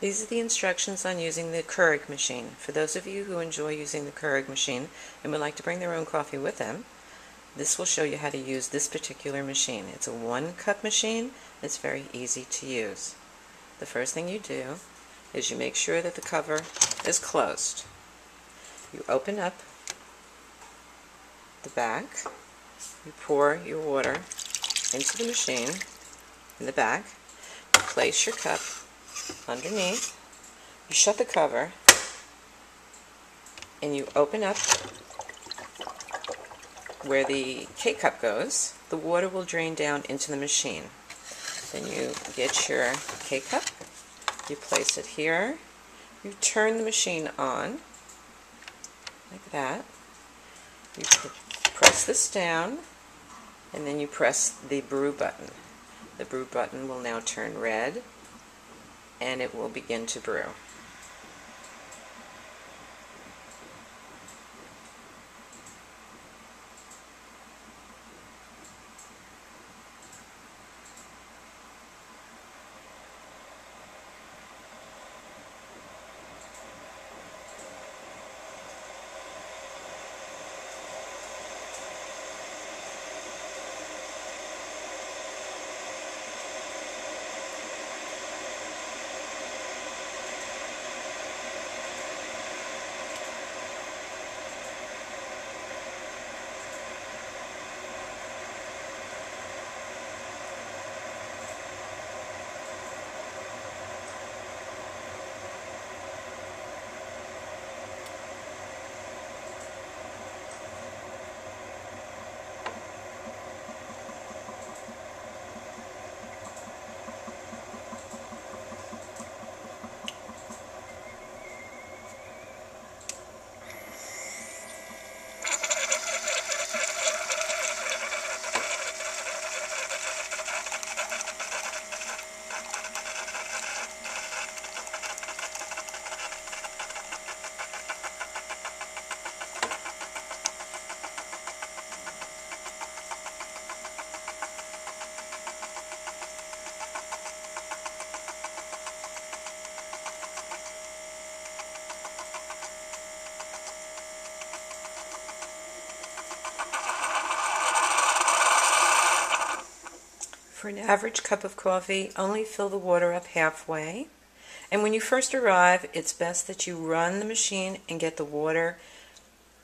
These are the instructions on using the Keurig machine. For those of you who enjoy using the Keurig machine and would like to bring their own coffee with them, this will show you how to use this particular machine. It's a 1-cup machine. It's very easy to use. The first thing you do is you make sure that the cover is closed. You open up the back. You pour your water into the machine in the back. You place your cup underneath. You shut the cover and you open up where the K-cup goes. The water will drain down into the machine. Then you get your K-cup, you place it here, you turn the machine on like that, you press this down, and then you press the brew button. The brew button will now turn red and it will begin to brew. For an average cup of coffee, only fill the water up halfway. And when you first arrive, it's best that you run the machine and get the water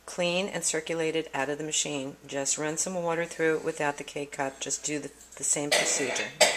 clean and circulated out of the machine. Just run some water through it without the K-cup. Just do the same procedure.